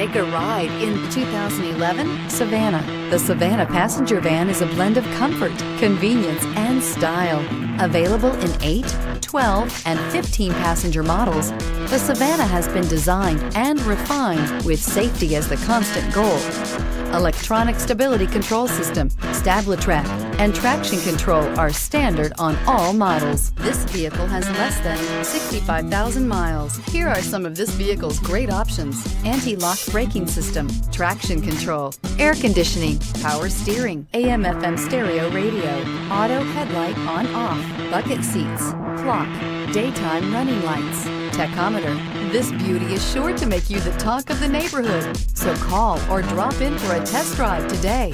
Take a ride in the 2011 Savana. The Savana passenger van is a blend of comfort, convenience, and style. Available in 8, 12, and 15 passenger models, the Savana has been designed and refined with safety as the constant goal. Electronic stability control system, StableTrak, and traction control are standard on all models. This vehicle has less than 65,000 miles. Here are some of this vehicle's great options: anti-lock braking system, traction control, air conditioning, power steering, AM/FM stereo radio, auto headlight on/off, bucket seats, clock, daytime running lights, tachometer. This beauty is sure to make you the talk of the neighborhood. So call or drop in for a test drive today.